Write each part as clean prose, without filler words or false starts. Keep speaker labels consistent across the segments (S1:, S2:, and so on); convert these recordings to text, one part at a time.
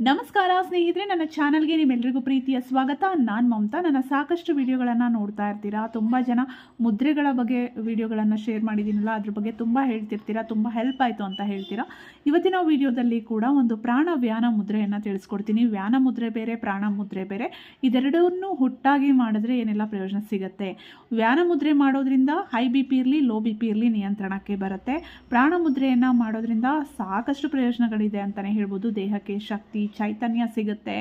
S1: ನಮಸ್ಕಾರ ಸ್ನೇಹಿತರೆ, ನನ್ನ ಚಾನಲ್ಗೆ ನಿಮ್ಮೆಲ್ಲರಿಗೂ ಪ್ರೀತಿಯ ಸ್ವಾಗತ. ನಾನು ಮಮತಾ. ನನ್ನ ಸಾಕಷ್ಟು ವಿಡಿಯೋಗಳನ್ನು ನೋಡ್ತಾ ಇರ್ತೀರಾ. ತುಂಬ ಜನ ಮುದ್ರೆಗಳ ಬಗ್ಗೆ ವಿಡಿಯೋಗಳನ್ನು ಶೇರ್ ಮಾಡಿದ್ದೀನಲ್ಲ, ಅದ್ರ ಬಗ್ಗೆ ತುಂಬ ಹೇಳ್ತಿರ್ತೀರಾ, ತುಂಬ ಹೆಲ್ಪ್ ಆಯಿತು ಅಂತ ಹೇಳ್ತೀರಾ. ಇವತ್ತಿನ ವಿಡಿಯೋದಲ್ಲಿ ಕೂಡ ಒಂದು ಪ್ರಾಣ ವ್ಯಾನ ಮುದ್ರೆಯನ್ನು ತಿಳಿಸ್ಕೊಡ್ತೀನಿ. ವ್ಯಾನ ಮುದ್ರೆ ಬೇರೆ, ಪ್ರಾಣ ಮುದ್ರೆ ಬೇರೆ. ಇದೆರಡನ್ನೂ ಹುಟ್ಟಾಗಿ ಮಾಡಿದ್ರೆ ಏನೆಲ್ಲ ಪ್ರಯೋಜನ ಸಿಗುತ್ತೆ. ವ್ಯಾನ ಮುದ್ರೆ ಮಾಡೋದ್ರಿಂದ ಹೈ ಬಿ ಪಿ ಇರಲಿ, ಲೋ ಬಿ ಪಿ ಇರಲಿ ನಿಯಂತ್ರಣಕ್ಕೆ ಬರುತ್ತೆ. ಪ್ರಾಣ ಮುದ್ರೆಯನ್ನು ಮಾಡೋದ್ರಿಂದ ಸಾಕಷ್ಟು ಪ್ರಯೋಜನಗಳಿದೆ ಅಂತಲೇ ಹೇಳ್ಬೋದು. ದೇಹಕ್ಕೆ ಶಕ್ತಿ, ಚೈತನ್ಯ ಸಿಗುತ್ತೆ.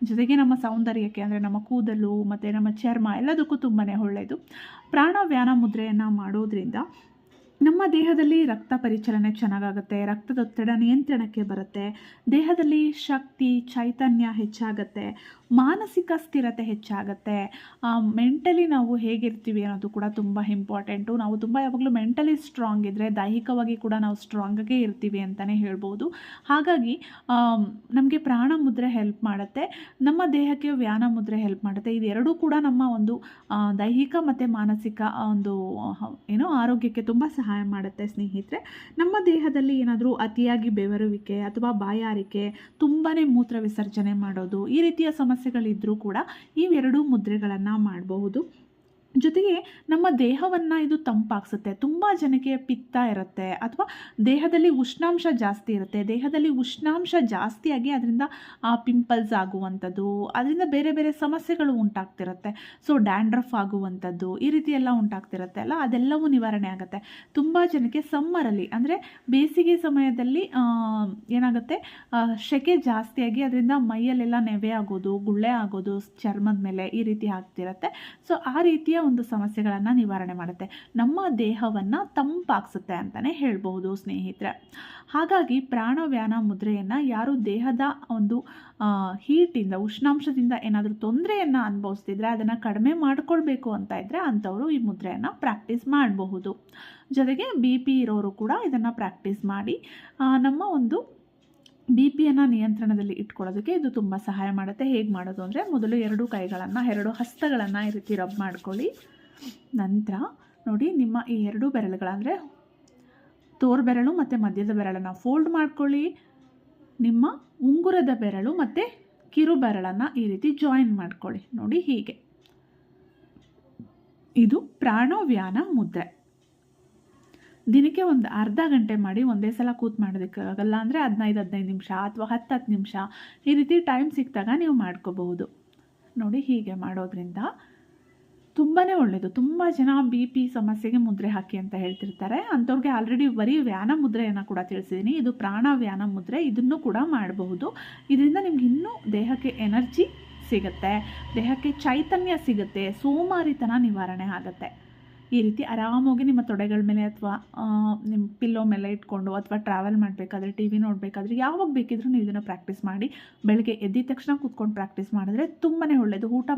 S1: ಜೊತೆಗೆ ನಮ್ಮ ಸೌಂದರ್ಯಕ್ಕೆ, ಅಂದರೆ ನಮ್ಮ ಕೂದಲು ಮತ್ತು ನಮ್ಮ ಚರ್ಮ ಎಲ್ಲದಕ್ಕೂ ತುಂಬಾ ಒಳ್ಳೆಯದು. ಪ್ರಾಣ ವ್ಯಾನ ಮುದ್ರೆಯನ್ನು ಮಾಡೋದ್ರಿಂದ ನಮ್ಮ ದೇಹದಲ್ಲಿ ರಕ್ತ ಪರಿಚಲನೆ ಚೆನ್ನಾಗಾಗುತ್ತೆ, ರಕ್ತದೊತ್ತಡ ನಿಯಂತ್ರಣಕ್ಕೆ ಬರುತ್ತೆ, ದೇಹದಲ್ಲಿ ಶಕ್ತಿ ಚೈತನ್ಯ ಹೆಚ್ಚಾಗುತ್ತೆ, ಮಾನಸಿಕ ಸ್ಥಿರತೆ ಹೆಚ್ಚಾಗುತ್ತೆ. ಮೆಂಟಲಿ ನಾವು ಹೇಗಿರ್ತೀವಿ ಅನ್ನೋದು ಕೂಡ ತುಂಬ ಇಂಪಾರ್ಟೆಂಟು. ನಾವು ತುಂಬ ಯಾವಾಗಲೂ ಮೆಂಟಲಿ ಸ್ಟ್ರಾಂಗ್ ಇದ್ದರೆ ದೈಹಿಕವಾಗಿ ಕೂಡ ನಾವು ಸ್ಟ್ರಾಂಗಾಗೇ ಇರ್ತೀವಿ ಅಂತಲೇ ಹೇಳ್ಬೋದು. ಹಾಗಾಗಿ ನಮಗೆ ಪ್ರಾಣ ಮುದ್ರೆ ಹೆಲ್ಪ್ ಮಾಡುತ್ತೆ, ನಮ್ಮ ದೇಹಕ್ಕೆ ವ್ಯಾನ ಮುದ್ರೆ ಹೆಲ್ಪ್ ಮಾಡುತ್ತೆ. ಇದೆರಡೂ ಕೂಡ ನಮ್ಮ ಒಂದು ದೈಹಿಕ ಮತ್ತು ಮಾನಸಿಕ ಒಂದು ಆರೋಗ್ಯಕ್ಕೆ ತುಂಬ ಸಹಾಯ ಮಾಡುತ್ತೆ ಸ್ನೇಹಿತರೆ. ನಮ್ಮ ದೇಹದಲ್ಲಿ ಏನಾದರೂ ಅತಿಯಾಗಿ ಬೆವರುವಿಕೆ ಅಥವಾ ಬಾಯಾರಿಕೆ, ತುಂಬಾ ಮೂತ್ರ ವಿಸರ್ಜನೆ ಮಾಡೋದು, ಈ ರೀತಿಯ ಸಮಸ್ಯೆಗಳಿದ್ದರೂ ಕೂಡ ಇವೆರಡೂ ಮುದ್ರೆಗಳನ್ನು ಮಾಡಬಹುದು. ಜೊತೆಗೆ ನಮ್ಮ ದೇಹವನ್ನು ಇದು ತಂಪಾಗಿಸುತ್ತೆ. ತುಂಬ ಜನಕ್ಕೆ ಪಿತ್ತ ಇರುತ್ತೆ ಅಥವಾ ದೇಹದಲ್ಲಿ ಉಷ್ಣಾಂಶ ಜಾಸ್ತಿ ಇರುತ್ತೆ. ದೇಹದಲ್ಲಿ ಉಷ್ಣಾಂಶ ಜಾಸ್ತಿಯಾಗಿ ಅದರಿಂದ ಪಿಂಪಲ್ಸ್ ಆಗುವಂಥದ್ದು, ಅದರಿಂದ ಬೇರೆ ಬೇರೆ ಸಮಸ್ಯೆಗಳು ಉಂಟಾಗ್ತಿರುತ್ತೆ. ಸೊ ಡ್ಯಾಂಡ್ರಫ್ ಆಗುವಂಥದ್ದು, ಈ ರೀತಿ ಎಲ್ಲ ಉಂಟಾಗ್ತಿರುತ್ತೆ ಅಲ್ಲ, ಅದೆಲ್ಲವೂ ನಿವಾರಣೆ ಆಗುತ್ತೆ. ತುಂಬ ಜನಕ್ಕೆ ಸಮ್ಮರಲ್ಲಿ, ಅಂದರೆ ಬೇಸಿಗೆ ಸಮಯದಲ್ಲಿ ಏನಾಗುತ್ತೆ, ಸೆಕೆ ಜಾಸ್ತಿಯಾಗಿ ಅದರಿಂದ ಮೈಯಲ್ಲೆಲ್ಲ ನೆವೆ ಆಗೋದು, ಗುಳ್ಳೆ ಆಗೋದು ಚರ್ಮದ ಮೇಲೆ, ಈ ರೀತಿ ಆಗ್ತಿರುತ್ತೆ. ಸೊ ಆ ರೀತಿಯ ಒಂದು ಸಮಸ್ಯೆಗಳನ್ನು ನಿವಾರಣೆ ಮಾಡುತ್ತೆ, ನಮ್ಮ ದೇಹವನ್ನು ತಂಪಾಗಿಸುತ್ತೆ ಅಂತಲೇ ಹೇಳ್ಬಹುದು ಸ್ನೇಹಿತರೆ. ಹಾಗಾಗಿ ಪ್ರಾಣ ವ್ಯಾನ ಮುದ್ರೆಯನ್ನು ಯಾರು ದೇಹದ ಒಂದು ಹೀಟಿಂದ, ಉಷ್ಣಾಂಶದಿಂದ ಏನಾದರೂ ತೊಂದರೆಯನ್ನು ಅನುಭವಿಸ್ತಿದ್ರೆ, ಅದನ್ನು ಕಡಿಮೆ ಮಾಡಿಕೊಳ್ಬೇಕು ಅಂತ ಇದ್ದರೆ ಅಂಥವರು ಈ ಮುದ್ರೆಯನ್ನು ಪ್ರಾಕ್ಟೀಸ್ ಮಾಡಬಹುದು. ಜೊತೆಗೆ ಬಿ ಪಿ ಇರೋರು ಕೂಡ ಇದನ್ನು ಪ್ರಾಕ್ಟೀಸ್ ಮಾಡಿ ನಮ್ಮ ಒಂದು ಬಿ ಪಿಯನ್ನು ನಿಯಂತ್ರಣದಲ್ಲಿ ಇಟ್ಕೊಳ್ಳೋದಕ್ಕೆ ಇದು ತುಂಬ ಸಹಾಯ ಮಾಡುತ್ತೆ. ಹೇಗೆ ಮಾಡೋದು ಅಂದರೆ, ಮೊದಲು ಎರಡು ಕೈಗಳನ್ನು, ಎರಡು ಹಸ್ತಗಳನ್ನು ಈ ರೀತಿ ರಬ್ ಮಾಡ್ಕೊಳ್ಳಿ. ನಂತರ ನೋಡಿ, ನಿಮ್ಮ ಈ ಎರಡು ಬೆರಳುಗಳಂದರೆ ತೋರು ಬೆರಳು ಮತ್ತು ಮಧ್ಯದ ಬೆರಳನ್ನು ಫೋಲ್ಡ್ ಮಾಡ್ಕೊಳ್ಳಿ. ನಿಮ್ಮ ಉಂಗುರದ ಬೆರಳು ಮತ್ತು ಕಿರು ಬೆರಳನ್ನು ಈ ರೀತಿ ಜಾಯಿನ್ ಮಾಡ್ಕೊಳ್ಳಿ. ನೋಡಿ ಹೀಗೆ. ಇದು ಪ್ರಾಣವ್ಯಾನ ಮುದ್ರೆ. ದಿನಕ್ಕೆ ಒಂದು ಅರ್ಧ ಗಂಟೆ ಮಾಡಿ, ಒಂದೇ ಸಲ ಕೂತು ಮಾಡೋದಕ್ಕಾಗಲ್ಲ ಅಂದರೆ 15 ನಿಮಿಷ ಅಥವಾ 10 ನಿಮಿಷ ಈ ರೀತಿ ಟೈಮ್ ಸಿಕ್ಕಿದಾಗ ನೀವು ಮಾಡ್ಕೋಬಹುದು. ನೋಡಿ ಹೀಗೆ ಮಾಡೋದ್ರಿಂದ ತುಂಬಾ ಒಳ್ಳೆಯದು. ತುಂಬ ಜನ ಬಿ ಪಿ ಸಮಸ್ಯೆಗೆ ಮುದ್ರೆ ಹಾಕಿ ಅಂತ ಹೇಳ್ತಿರ್ತಾರೆ. ಅಂಥವ್ರಿಗೆ ಆಲ್ರೆಡಿ ಬರೀ ವ್ಯಾನ ಮುದ್ರೆಯನ್ನು ಕೂಡ ತಿಳಿಸಿದ್ದೀನಿ. ಇದು ಪ್ರಾಣ ವ್ಯಾನ ಮುದ್ರೆ, ಇದನ್ನು ಕೂಡ ಮಾಡಬಹುದು. ಇದರಿಂದ ನಿಮ್ಗೆ ಇನ್ನೂ ದೇಹಕ್ಕೆ ಎನರ್ಜಿ ಸಿಗುತ್ತೆ, ದೇಹಕ್ಕೆ ಚೈತನ್ಯ ಸಿಗುತ್ತೆ, ಸೋಮಾರಿತನ ನಿವಾರಣೆ ಆಗುತ್ತೆ. ಈ ರೀತಿ ಆರಾಮಾಗಿ ನಿಮ್ಮ ತೊಡೆಗಳ ಮೇಲೆ ಅಥವಾ ನಿಮ್ಮ ಪಿಲ್ಲೋ ಮೇಲೆ ಇಟ್ಕೊಂಡು, ಅಥವಾ ಟ್ರಾವೆಲ್ ಮಾಡಬೇಕಾದ್ರೆ, ಟಿ ವಿ ನೋಡಬೇಕಾದ್ರೆ, ಯಾವಾಗ ಬೇಕಿದ್ರೂ ನೀವು ಇದನ್ನು ಪ್ರಾಕ್ಟೀಸ್ ಮಾಡಿ. ಬೆಳಗ್ಗೆ ಎದ್ದಿದ ತಕ್ಷಣ ಕೂತ್ಕೊಂಡು ಪ್ರಾಕ್ಟೀಸ್ ಮಾಡಿದ್ರೆ ತುಂಬಾ ಒಳ್ಳೆಯದು. ಊಟ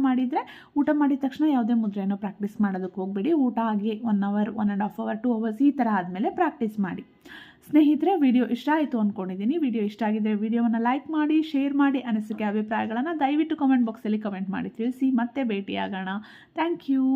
S1: ಮಾಡಿದ ತಕ್ಷಣ ಯಾವುದೇ ಮುದ್ರೆಯನ್ನು ಪ್ರಾಕ್ಟೀಸ್ ಮಾಡೋದಕ್ಕೆ ಹೋಗಬೇಡಿ. ಊಟ ಆಗಿ 1 ಅವರ್, 1.5 ಅವರ್, 2 ಅವರ್ಸ್ ಈ ಥರ ಆದಮೇಲೆ ಪ್ರಾಕ್ಟೀಸ್ ಮಾಡಿ. ಸ್ನೇಹಿತರೆ, ವಿಡಿಯೋ ಇಷ್ಟ ಆಯಿತು ಅಂದ್ಕೊಂಡಿದ್ದೀನಿ. ವಿಡಿಯೋ ಇಷ್ಟ ಆಗಿದ್ದರೆ ವಿಡಿಯೋವನ್ನು ಲೈಕ್ ಮಾಡಿ, ಶೇರ್ ಮಾಡಿ, ಅನಿಸಿಕೆ ಅಭಿಪ್ರಾಯಗಳನ್ನು ದಯವಿಟ್ಟು ಕಮೆಂಟ್ ಬಾಕ್ಸಲ್ಲಿ ಕಮೆಂಟ್ ಮಾಡಿ ತಿಳಿಸಿ. ಮತ್ತೆ ಭೇಟಿಯಾಗೋಣ. Thank you.